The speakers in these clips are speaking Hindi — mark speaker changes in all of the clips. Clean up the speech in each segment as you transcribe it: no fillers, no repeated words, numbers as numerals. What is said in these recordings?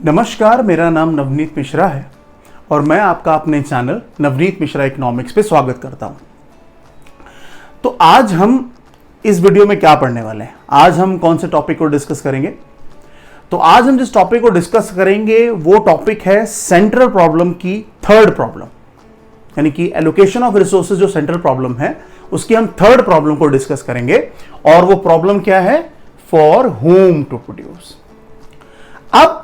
Speaker 1: नमस्कार, मेरा नाम नवनीत मिश्रा है और मैं आपका अपने चैनल नवनीत मिश्रा इकोनॉमिक्स पे स्वागत करता हूं। तो आज हम इस वीडियो में क्या पढ़ने वाले हैं, आज हम कौन से टॉपिक को डिस्कस करेंगे। तो आज हम जिस टॉपिक को डिस्कस करेंगे वो टॉपिक है सेंट्रल प्रॉब्लम की थर्ड प्रॉब्लम, यानी कि एलोकेशन ऑफ रिसोर्सेज जो सेंट्रल प्रॉब्लम है उसकी हम थर्ड प्रॉब्लम को डिस्कस करेंगे। और वो प्रॉब्लम क्या है, फॉर होम टू प्रोड्यूस। अब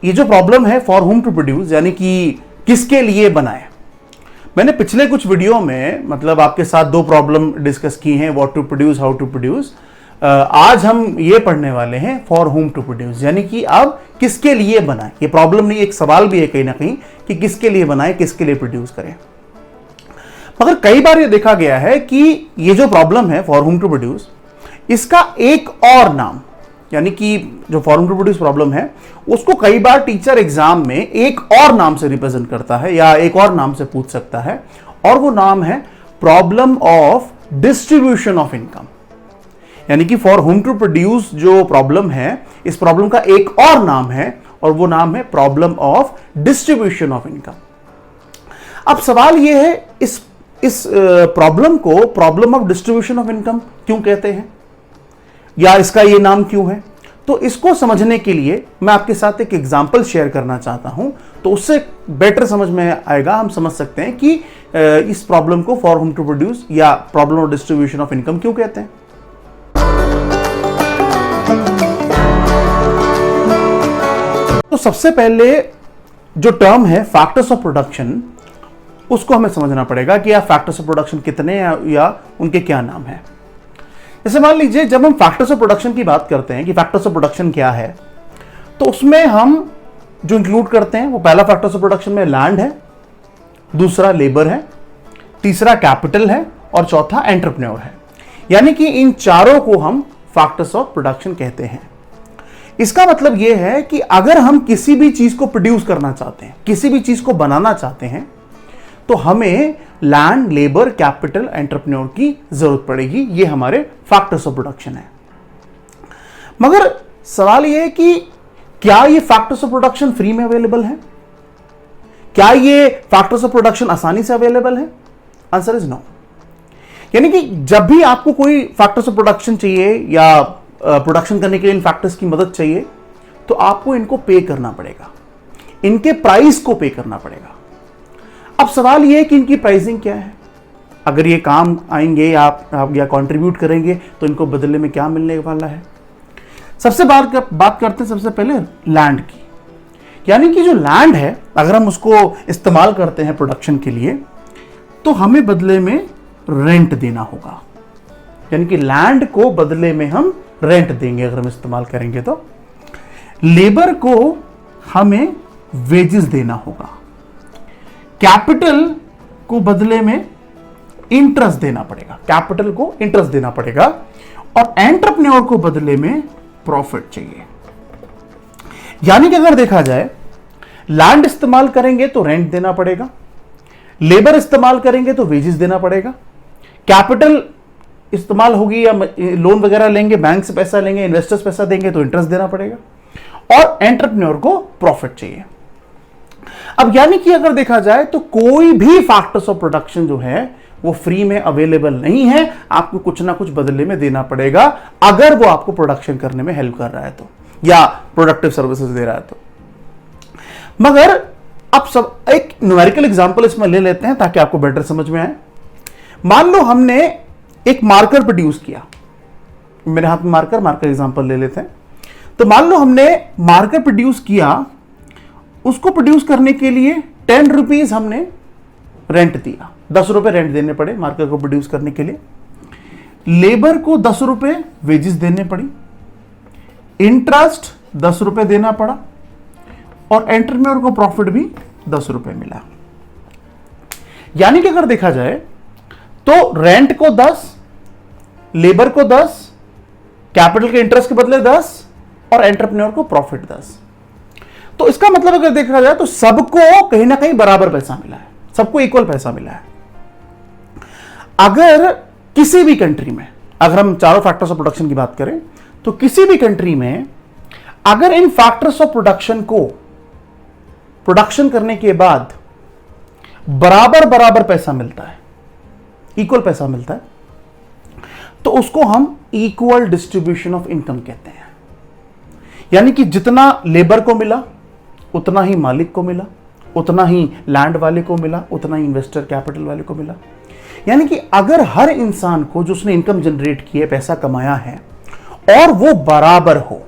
Speaker 1: ये जो प्रॉब्लम है फॉर होम टू प्रोड्यूस यानी कि किसके लिए बनाए, मैंने पिछले कुछ वीडियो में मतलब आपके साथ दो प्रॉब्लम डिस्कस की हैं, what to produce, how to produce. आज हम ये पढ़ने वाले हैं फॉर होम टू प्रोड्यूस, यानी कि अब किसके लिए बनाए। ये प्रॉब्लम नहीं, एक सवाल भी है कहीं ना कहीं कि किसके लिए बनाए, किसके लिए प्रोड्यूस करें। मगर कई बार ये देखा गया है कि ये जो प्रॉब्लम है फॉर होम टू प्रोड्यूस, इसका एक और नाम, यानी कि जो for whom to produce problem है उसको कई बार टीचर एग्जाम में एक और नाम से रिप्रेजेंट करता है या एक और नाम से पूछ सकता है, और वो नाम है problem of distribution of income. यानी कि फॉर होम टू प्रोड्यूस जो प्रॉब्लम है, इस प्रॉब्लम का एक और नाम है और वो नाम है problem of distribution of income. अब सवाल यह है, इस प्रॉब्लम को problem of distribution of income क्यों कहते हैं या इसका ये नाम क्यों है। तो इसको समझने के लिए मैं आपके साथ एक एग्जांपल शेयर करना चाहता हूं, तो उससे बेटर समझ में आएगा, हम समझ सकते हैं कि इस प्रॉब्लम को फॉर होम टू प्रोड्यूस या problem of distribution of income क्यों कहते हैं। तो सबसे पहले जो टर्म है फैक्टर्स ऑफ प्रोडक्शन, उसको हमें समझना पड़ेगा कि फैक्टर्स ऑफ प्रोडक्शन कितने या उनके क्या नाम है। जैसे मान लीजिए जब हम फैक्टर्स ऑफ प्रोडक्शन की बात करते हैं कि फैक्टर्स ऑफ प्रोडक्शन क्या है, तो उसमें हम जो इंक्लूड करते हैं वो पहला फैक्टर्स ऑफ प्रोडक्शन में लैंड है, दूसरा लेबर है, तीसरा कैपिटल है और चौथा एंटरप्रेन्योर है। यानी कि इन चारों को हम फैक्टर्स ऑफ प्रोडक्शन कहते हैं। इसका मतलब यह है कि अगर हम किसी भी चीज को प्रोड्यूस करना चाहते हैं, किसी भी चीज को बनाना चाहते हैं, तो हमें लैंड, लेबर, कैपिटल, एंटरप्रेन्योर की जरूरत पड़ेगी। ये हमारे फैक्टर्स ऑफ प्रोडक्शन है। मगर सवाल यह है कि क्या ये फैक्टर्स ऑफ प्रोडक्शन फ्री में अवेलेबल है? क्या ये फैक्टर्स ऑफ प्रोडक्शन आसानी से अवेलेबल है? Answer is no. यानी कि जब भी आपको कोई फैक्टर्स ऑफ प्रोडक्शन चाहिए या प्रोडक्शन करने के लिए इन फैक्टर्स की मदद चाहिए, तो आपको इनको पे करना पड़ेगा, इनके प्राइस को पे करना पड़ेगा। अब सवाल यह है कि इनकी प्राइसिंग क्या है, अगर ये काम आएंगे या आप या कंट्रीब्यूट करेंगे तो इनको बदले में क्या मिलने वाला है। सबसे बात करते हैं सबसे पहले लैंड की। यानी कि जो लैंड है, अगर हम उसको इस्तेमाल करते हैं प्रोडक्शन के लिए, तो हमें बदले में रेंट देना होगा। यानी कि लैंड को बदले में हम रेंट देंगे अगर हम इस्तेमाल करेंगे। तो लेबर को हमें वेजेस देना होगा, कैपिटल को बदले में इंटरेस्ट देना पड़ेगा, कैपिटल को इंटरेस्ट देना पड़ेगा, और एंटरप्रेन्योर को बदले में प्रॉफिट चाहिए। यानी कि अगर देखा जाए, लैंड इस्तेमाल करेंगे तो रेंट देना पड़ेगा, लेबर इस्तेमाल करेंगे तो वेजेस देना पड़ेगा, कैपिटल इस्तेमाल होगी या लोन वगैरह लेंगे, बैंक से पैसा लेंगे, इन्वेस्टर्स पैसा देंगे तो इंटरेस्ट देना पड़ेगा, और एंटरप्रेन्योर को प्रॉफिट चाहिए। अब यानी कि अगर देखा जाए तो कोई भी फैक्टर्स ऑफ प्रोडक्शन जो है वो फ्री में अवेलेबल नहीं है, आपको कुछ ना कुछ बदले में देना पड़ेगा अगर वो आपको प्रोडक्शन करने में हेल्प कर रहा है तो, या प्रोडक्टिव सर्विसेज दे रहा है तो। मगर अब सब एक न्यूमेरिकल एग्जांपल इसमें ले लेते हैं ताकि आपको बेटर समझ में आए। मान लो हमने एक मार्कर प्रोड्यूस किया, मेरे हाथ में मार्कर एग्जांपल ले लेते हैं। तो मान लो हमने मार्कर प्रोड्यूस किया, उसको प्रोड्यूस करने के लिए 10 रुपीज हमने रेंट दिया, 10 रुपए रेंट देने पड़े मार्कर को प्रोड्यूस करने के लिए, लेबर को 10 रुपए वेजेस देने पड़ी, इंटरेस्ट 10 रुपए देना पड़ा, और एंटरप्रेन्योर को प्रॉफिट भी 10 रुपए मिला। यानी कि अगर देखा जाए तो रेंट को 10, लेबर को 10, कैपिटल के इंटरेस्ट के बदले 10, और एंटरप्रेन्योर को प्रॉफिट 10। तो इसका मतलब अगर देखा जाए तो सबको कहीं ना कहीं बराबर पैसा मिला है, सबको इक्वल पैसा मिला है। अगर किसी भी कंट्री में, अगर हम चारों फैक्टर्स ऑफ प्रोडक्शन की बात करें, तो किसी भी कंट्री में अगर इन फैक्टर्स ऑफ प्रोडक्शन को प्रोडक्शन करने के बाद बराबर बराबर पैसा मिलता है, इक्वल पैसा मिलता है, तो उसको हम इक्वल डिस्ट्रीब्यूशन ऑफ इनकम कहते हैं। यानी कि जितना लेबर को मिला उतना ही मालिक को मिला, उतना ही लैंड वाले को मिला, उतना ही इन्वेस्टर कैपिटल वाले को मिला। यानी कि अगर हर इंसान को जो उसने इनकम जनरेट की है, पैसा कमाया है, और वो बराबर हो,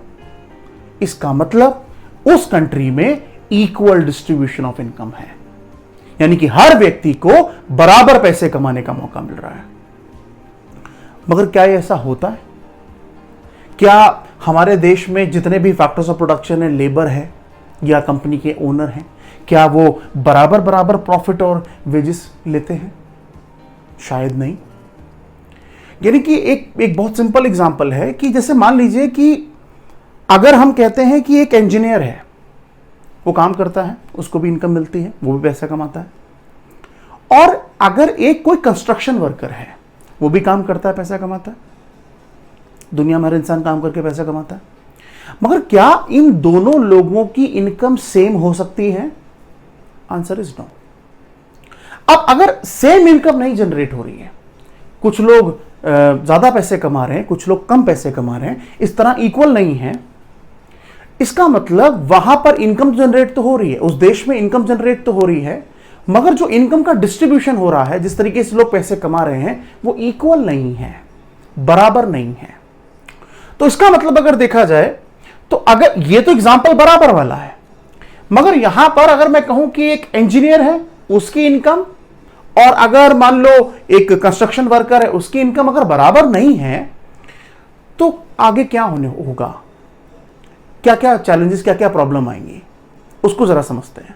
Speaker 1: इसका मतलब उस कंट्री में इक्वल डिस्ट्रीब्यूशन ऑफ इनकम है। यानी कि हर व्यक्ति को बराबर पैसे कमाने का मौका मिल रहा है। मगर क्या ये ऐसा होता है? क्या हमारे देश में जितने भी फैक्टर्स ऑफ प्रोडक्शन है, लेबर है या कंपनी के ओनर हैं, क्या वो बराबर बराबर प्रॉफिट और वेजेस लेते हैं? शायद नहीं। यानी कि एक बहुत सिंपल एग्जांपल है कि जैसे मान लीजिए कि अगर हम कहते हैं कि एक इंजीनियर है, वो काम करता है, उसको भी इनकम मिलती है, वो भी पैसा कमाता है। और अगर एक कोई कंस्ट्रक्शन वर्कर है, वो भी काम करता है, पैसा कमाता है। दुनिया में हर इंसान काम करके पैसा कमाता है। मगर क्या इन दोनों लोगों की इनकम सेम हो सकती है? Answer is no. अब अगर सेम इनकम नहीं जनरेट हो रही है, कुछ लोग ज्यादा पैसे कमा रहे हैं, कुछ लोग कम पैसे कमा रहे हैं, इस तरह इक्वल नहीं है, इसका मतलब वहां पर इनकम जनरेट तो हो रही है, उस देश में इनकम जनरेट तो हो रही है, मगर जो इनकम का डिस्ट्रीब्यूशन हो रहा है, जिस तरीके से लोग पैसे कमा रहे हैं, वो इक्वल नहीं है, बराबर नहीं है। तो इसका मतलब अगर देखा जाए तो अगर ये तो एग्जांपल बराबर वाला है, मगर यहां पर अगर मैं कहूं कि एक इंजीनियर है, उसकी इनकम, और अगर मान लो एक कंस्ट्रक्शन वर्कर है, उसकी इनकम अगर बराबर नहीं है, तो आगे क्या होने होगा? क्या क्या चैलेंजेस, क्या क्या प्रॉब्लम आएंगी, उसको जरा समझते हैं।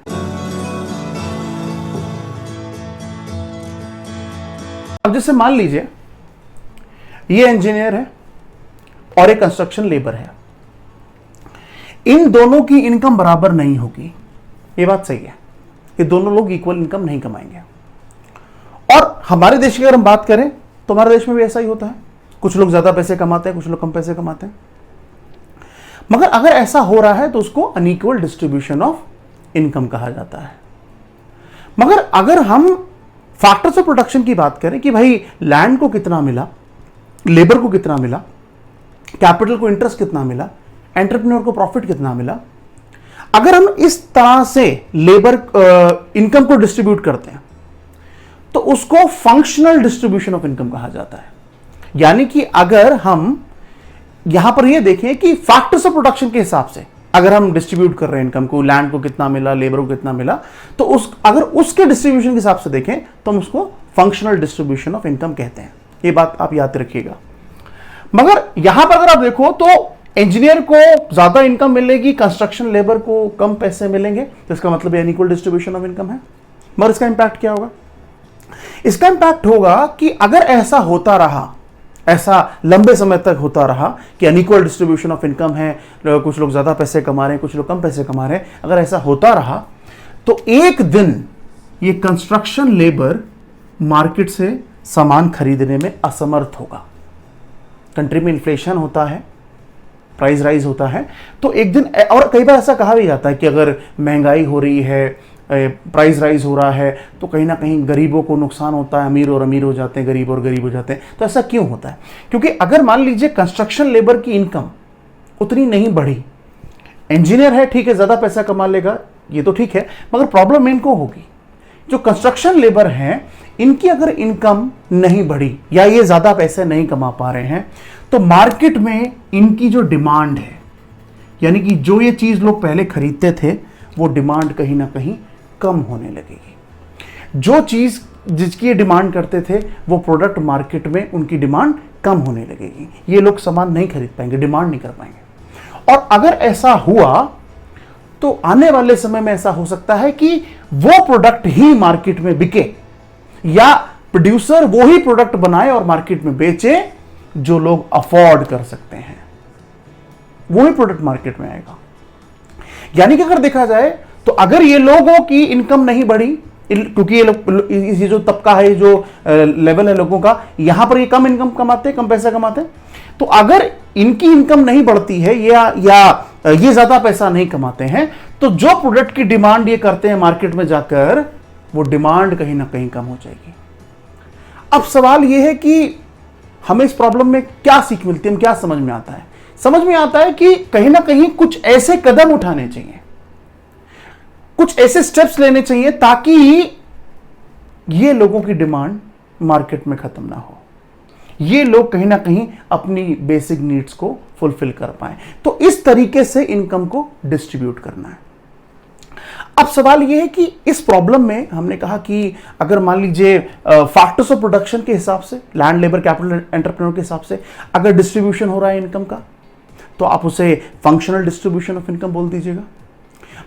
Speaker 1: अब जैसे मान लीजिए ये इंजीनियर है और एक कंस्ट्रक्शन लेबर है, इन दोनों की इनकम बराबर नहीं होगी, ये बात सही है, ये दोनों लोग इक्वल इनकम नहीं कमाएंगे। और हमारे देश की अगर हम बात करें तो हमारे देश में भी ऐसा ही होता है, कुछ लोग ज्यादा पैसे कमाते हैं, कुछ लोग कम पैसे कमाते हैं। मगर अगर ऐसा हो रहा है तो उसको अनइक्वल डिस्ट्रीब्यूशन ऑफ इनकम कहा जाता है। मगर अगर हम फैक्टर्स ऑफ प्रोडक्शन की बात करें कि भाई लैंड को कितना मिला, लेबर को कितना मिला, कैपिटल को इंटरेस्ट कितना मिला, एंटरप्रेन्योर को प्रॉफिट कितना मिला, अगर हम इस तरह से लेबर इनकम को डिस्ट्रीब्यूट करते हैं तो उसको फंक्शनल डिस्ट्रीब्यूशन ऑफ इनकम कहा जाता है। यानी कि अगर हम यहां पर यह देखें कि फैक्टर्स ऑफ प्रोडक्शन के हिसाब से अगर हम डिस्ट्रीब्यूट कर रहे हैं इनकम को, लैंड को कितना मिला, लेबर को कितना मिला, तो अगर उसके डिस्ट्रीब्यूशन के हिसाब से देखें तो हम उसको फंक्शनल डिस्ट्रीब्यूशन ऑफ इनकम कहते हैं। ये बात आप याद रखिएगा। मगर यहां पर अगर आप देखो तो इंजीनियर को ज्यादा इनकम मिलेगी, कंस्ट्रक्शन लेबर को कम पैसे मिलेंगे, तो इसका मतलब अनइक्वल डिस्ट्रीब्यूशन ऑफ इनकम है। मगर इसका इंपैक्ट क्या होगा? इसका इंपैक्ट होगा कि अगर ऐसा होता रहा, ऐसा लंबे समय तक होता रहा कि अनइक्वल डिस्ट्रीब्यूशन ऑफ इनकम है, कुछ लोग ज्यादा पैसे कमा रहे हैं, कुछ लोग कम पैसे कमा रहे हैं, अगर ऐसा होता रहा तो एक दिन ये कंस्ट्रक्शन लेबर मार्केट से सामान खरीदने में असमर्थ होगा। कंट्री में इन्फ्लेशन होता है, प्राइस राइज होता है, तो एक दिन, और कई बार ऐसा कहा भी जाता है कि अगर महंगाई हो रही है, प्राइस राइज हो रहा है, तो कहीं ना कहीं गरीबों को नुकसान होता है, अमीर और अमीर हो जाते हैं, गरीब और गरीब हो जाते हैं। तो ऐसा क्यों होता है? क्योंकि अगर मान लीजिए कंस्ट्रक्शन लेबर की इनकम उतनी नहीं बढ़ी, इंजीनियर है ठीक है ज्यादा पैसा कमा लेगा, ये तो ठीक है, मगर प्रॉब्लम इनको होगी, जो कंस्ट्रक्शन लेबर हैं इनकी अगर इनकम नहीं बढ़ी या ये ज्यादा पैसे नहीं कमा पा रहे हैं, तो मार्केट में इनकी जो डिमांड है, यानी कि जो ये चीज लोग पहले खरीदते थे, वो डिमांड कहीं ना कहीं कम होने लगेगी। जो चीज जिसकी ये डिमांड करते थे, वो प्रोडक्ट मार्केट में उनकी डिमांड कम होने लगेगी, ये लोग सामान नहीं खरीद पाएंगे, डिमांड नहीं कर पाएंगे। और अगर ऐसा हुआ तो आने वाले समय में ऐसा हो सकता है कि वो प्रोडक्ट ही मार्केट में बिके, या प्रोड्यूसर वो ही प्रोडक्ट बनाए और मार्केट में बेचे जो लोग अफोर्ड कर सकते हैं, वो ही प्रोडक्ट मार्केट में आएगा। यानी कि अगर देखा जाए तो अगर ये लोगों की इनकम नहीं बढ़ी, क्योंकि ये जो तबका है, जो लेवल है लोगों का, यहां पर ये कम इनकम कमाते हैं, कम पैसा कमाते हैं, तो अगर इनकी इनकम नहीं बढ़ती है या ये ज्यादा पैसा नहीं कमाते हैं, तो जो प्रोडक्ट की डिमांड ये करते हैं मार्केट में जाकर, वो डिमांड कहीं ना कहीं कम हो जाएगी। अब सवाल ये है कि हमें इस प्रॉब्लम में क्या सीख मिलती है, हम क्या समझ में आता है? समझ में आता है कि कहीं ना कहीं कुछ ऐसे कदम उठाने चाहिए, कुछ ऐसे स्टेप्स लेने चाहिए ताकि ये लोगों की डिमांड मार्केट में खत्म ना हो, ये लोग कहीं ना कहीं अपनी बेसिक नीड्स को फुलफिल कर पाए। तो इस तरीके से इनकम को डिस्ट्रीब्यूट करना है। अब सवाल यह है कि इस प्रॉब्लम में हमने कहा कि अगर मान लीजिए फैक्टर्स ऑफ प्रोडक्शन के हिसाब से, लैंड, लेबर, कैपिटल, एंटरप्रेन्योर के हिसाब से अगर डिस्ट्रीब्यूशन हो रहा है इनकम का, तो आप उसे फंक्शनल डिस्ट्रीब्यूशन ऑफ इनकम बोल दीजिएगा।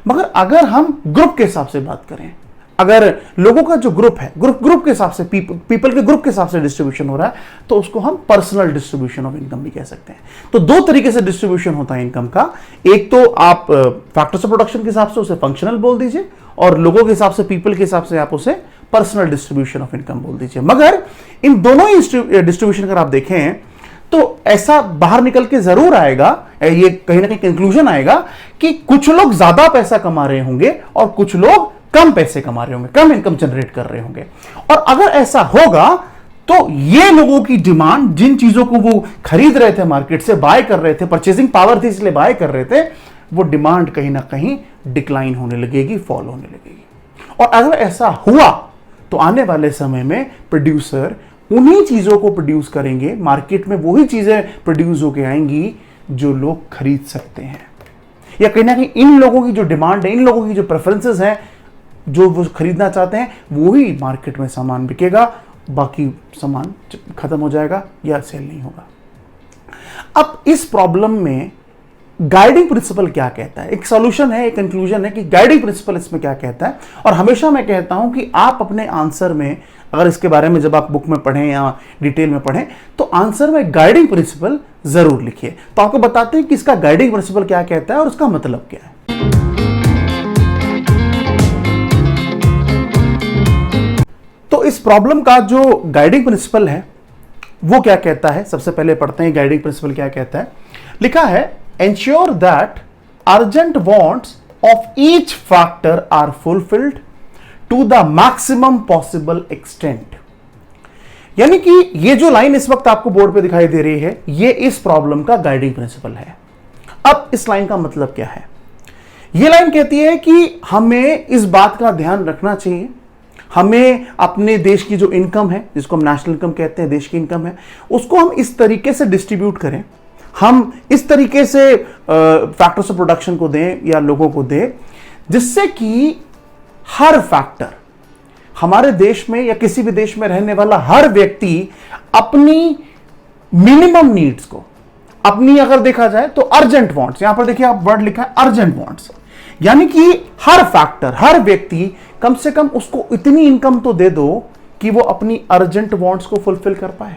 Speaker 1: मगर अगर हम ग्रुप के हिसाब से बात करें, अगर लोगों का जो ग्रुप है, ग्रुप के हिसाब से, पीपल के ग्रुप के हिसाब से डिस्ट्रीब्यूशन हो रहा है, तो उसको हम पर्सनल डिस्ट्रीब्यूशन ऑफ इनकम भी कह सकते हैं। तो दो तरीके से डिस्ट्रीब्यूशन होता है इनकम का। एक तो आप फैक्टर्स ऑफ प्रोडक्शन के हिसाब से उसे फंक्शनल बोल दीजिए, और लोगों के हिसाब से, पीपल के हिसाब से आप उसे पर्सनल डिस्ट्रीब्यूशन ऑफ इनकम बोल दीजिए। मगर इन दोनों ही डिस्ट्रीब्यूशन अगर आप देखें तो ऐसा बाहर निकल के जरूर आएगा, ये कहीं ना कहीं कंक्लूजन आएगा कि कुछ लोग ज्यादा पैसा कमा रहे होंगे और कुछ लोग कम पैसे कमा रहे होंगे, कम इनकम जनरेट कर रहे होंगे। और अगर ऐसा होगा तो ये लोगों की डिमांड, जिन चीजों को वो खरीद रहे थे, मार्केट से बाय कर रहे थे, परचेसिंग पावर थी इसलिए बाय कर रहे थे, वो डिमांड कहीं ना कहीं डिक्लाइन होने लगेगी, फॉल होने लगेगी। और अगर ऐसा हुआ तो आने वाले समय में प्रोड्यूसर उन्हीं चीजों को प्रोड्यूस करेंगे, मार्केट में वही चीजें प्रोड्यूस होकर आएंगी जो लोग खरीद सकते हैं, या कहीं ना कहीं इन लोगों की जो डिमांड है, इन लोगों की जो प्रेफरेंसेस हैं, जो वो खरीदना चाहते हैं, वही मार्केट में सामान बिकेगा, बाकी सामान खत्म हो जाएगा या सेल नहीं होगा। अब इस प्रॉब्लम में गाइडिंग प्रिंसिपल क्या कहता है? एक सॉल्यूशन है, एक कंक्लूजन है कि गाइडिंग प्रिंसिपल इसमें क्या कहता है। और हमेशा मैं कहता हूं कि आप अपने आंसर में, अगर इसके बारे में जब आप बुक में पढ़ें या डिटेल में पढ़ें, तो आंसर में गाइडिंग प्रिंसिपल जरूर लिखिए। तो आपको बताते हैं कि इसका गाइडिंग प्रिंसिपल क्या कहता है और उसका मतलब क्या है। तो इस प्रॉब्लम का जो गाइडिंग प्रिंसिपल है वो क्या कहता है, सबसे पहले पढ़ते हैं गाइडिंग प्रिंसिपल क्या कहता है। लिखा है, ensure that urgent wants of each factor are fulfilled to the maximum possible extent. यानी कि ये जो लाइन इस वक्त आपको बोर्ड पे दिखाई दे रही है, ये इस प्रॉब्लम का गाइडिंग प्रिंसिपल है। अब इस लाइन का मतलब क्या है? ये लाइन कहती है कि हमें इस बात का ध्यान रखना चाहिए, हमें अपने देश की जो इनकम है, जिसको हम नेशनल इनकम कहते हैं, देश की इनकम है, उसको हम इस तरीके से डिस्ट्रीब्यूट करें, हम इस तरीके से फैक्टर्स ऑफ प्रोडक्शन को दें या लोगों को दें, जिससे कि हर फैक्टर, हमारे देश में या किसी भी देश में रहने वाला हर व्यक्ति अपनी मिनिमम नीड्स को, अपनी अगर देखा जाए तो अर्जेंट वांट्स, यहां पर देखिए आप वर्ड लिखा है अर्जेंट वांट्स, यानी कि हर फैक्टर, हर व्यक्ति कम से कम उसको इतनी इनकम तो दे दो कि वो अपनी अर्जेंट वांट्स को फुलफिल कर पाए।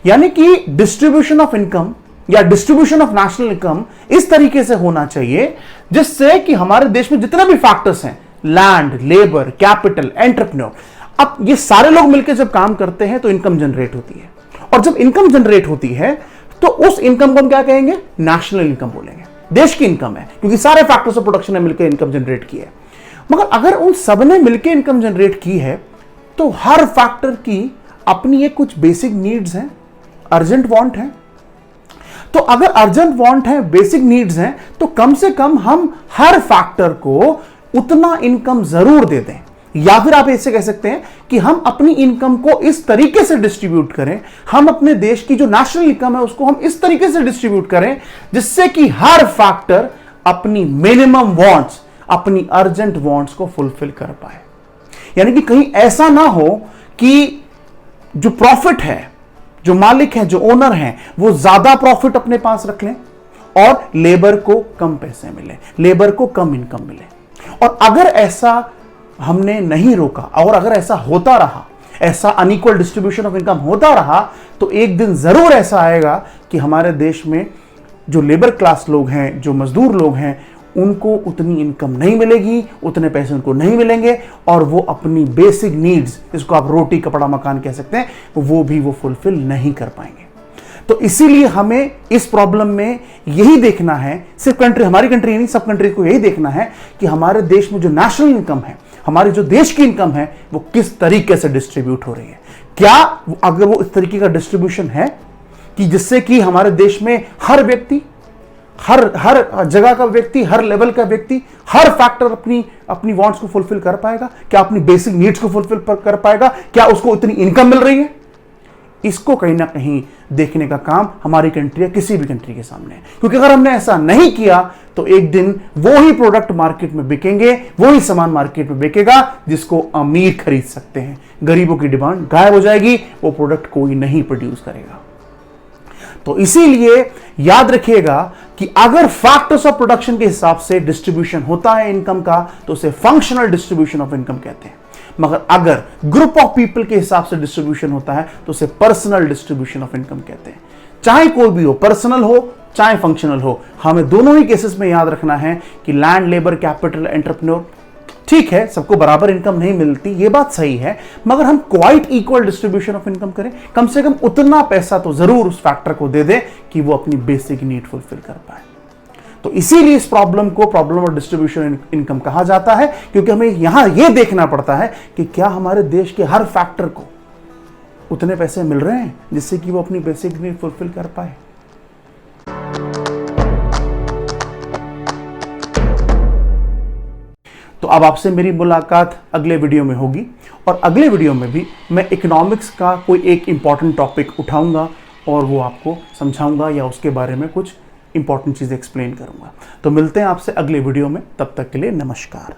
Speaker 1: यानी कि डिस्ट्रीब्यूशन ऑफ इनकम या डिस्ट्रीब्यूशन ऑफ नेशनल इनकम इस तरीके से होना चाहिए जिससे कि हमारे देश में जितने भी फैक्टर्स हैं, लैंड, लेबर, कैपिटल, एंटरप्रेन्योर, अब ये सारे लोग मिलकर जब काम करते हैं तो इनकम जनरेट होती है। और जब इनकम जनरेट होती है तो उस इनकम को हम क्या कहेंगे? नेशनल इनकम बोलेंगे, देश की इनकम है, क्योंकि सारे फैक्टर्स ऑफ प्रोडक्शन ने मिलकर इनकम जनरेट की है। मगर अगर उन सब ने मिलकर इनकम जनरेट की है तो हर फैक्टर की अपनी एक कुछ बेसिक नीड्स हैं, अर्जेंट वांट है। तो अगर अर्जेंट वांट है, बेसिक नीड्स हैं, तो कम से कम हम हर फैक्टर को उतना इनकम जरूर दे दें। या फिर आप ऐसे कह सकते हैं कि हम अपनी इनकम को इस तरीके से डिस्ट्रीब्यूट करें, हम अपने देश की जो नेशनल इनकम है उसको हम इस तरीके से डिस्ट्रीब्यूट करें जिससे कि हर फैक्टर अपनी मिनिमम वांट्स, अपनी अर्जेंट वांट्स को फुलफिल कर पाए। यानी कि कहीं ऐसा ना हो कि जो प्रॉफिट है, जो मालिक है, जो ओनर है, वो ज्यादा प्रॉफिट अपने पास रख लें और लेबर को कम पैसे मिले, लेबर को कम इनकम मिले। और अगर ऐसा हमने नहीं रोका और अगर ऐसा होता रहा, ऐसा अनइक्वल डिस्ट्रीब्यूशन ऑफ इनकम होता रहा, तो एक दिन जरूर ऐसा आएगा कि हमारे देश में जो लेबर क्लास लोग हैं, जो मजदूर लोग हैं, उनको उतनी इनकम नहीं मिलेगी, उतने पैसे उनको नहीं मिलेंगे और वो अपनी बेसिक नीड्स, जिसको आप रोटी, कपड़ा, मकान कह सकते हैं, वो भी वो फुलफिल नहीं कर पाएंगे। तो इसीलिए हमें इस प्रॉब्लम में यही देखना है, सिर्फ कंट्री, हमारी कंट्री नहीं, सब कंट्री को यही देखना है कि हमारे देश में जो नेशनल इनकम है, हमारी जो देश की इनकम है, वो किस तरीके से डिस्ट्रीब्यूट हो रही है। क्या अगर वो इस तरीके का डिस्ट्रीब्यूशन है कि जिससे कि हमारे देश में हर व्यक्ति, हर जगह का व्यक्ति, हर लेवल का व्यक्ति, हर फैक्टर अपनी वांट्स को फुलफिल कर पाएगा, क्या अपनी बेसिक नीड्स को फुलफिल कर पाएगा, क्या उसको इतनी इनकम मिल रही है, इसको कहीं ना कहीं देखने का काम हमारी कंट्री या किसी भी कंट्री के सामने है। क्योंकि अगर हमने ऐसा नहीं किया तो एक दिन वो ही प्रोडक्ट मार्केट में बिकेंगे, वो ही सामान मार्केट में बिकेगा जिसको अमीर खरीद सकते हैं, गरीबों की डिमांड गायब हो जाएगी, वो प्रोडक्ट कोई नहीं प्रोड्यूस करेगा। तो इसीलिए याद रखिएगा कि अगर फैक्टर्स ऑफ प्रोडक्शन के हिसाब से डिस्ट्रीब्यूशन होता है इनकम का तो उसे फंक्शनल डिस्ट्रीब्यूशन ऑफ इनकम कहते हैं, मगर अगर ग्रुप ऑफ पीपल के हिसाब से डिस्ट्रीब्यूशन होता है तो उसे पर्सनल डिस्ट्रीब्यूशन ऑफ इनकम कहते हैं। चाहे कोई भी हो, पर्सनल हो चाहे फंक्शनल हो, हमें दोनों ही केसेस में याद रखना है कि लैंड, लेबर, कैपिटल, एंटरप्रेन्योर, ठीक है सबको बराबर इनकम नहीं मिलती, ये बात सही है, मगर हम quite equal distribution of income करें, कम से कम उतना पैसा तो जरूर उस फैक्टर को दे दे कि वो अपनी बेसिक नीड फुलफिल कर पाए। तो इसीलिए इस प्रॉब्लम को प्रॉब्लम ऑफ डिस्ट्रीब्यूशन इनकम कहा जाता है, क्योंकि हमें यहां यह देखना पड़ता है कि क्या हमारे देश के हर फैक्टर को उतने पैसे मिल रहे हैं जिससे कि वो अपनी बेसिक नीड फुलफिल कर पाए। तो अब आपसे मेरी मुलाकात अगले वीडियो में होगी और अगले वीडियो में भी मैं इकोनॉमिक्स का कोई एक इंपॉर्टेंट टॉपिक उठाऊंगा और वो आपको समझाऊंगा या उसके बारे में कुछ इंपॉर्टेंट चीज़ें एक्सप्लेन करूंगा। तो मिलते हैं आपसे अगले वीडियो में, तब तक के लिए नमस्कार।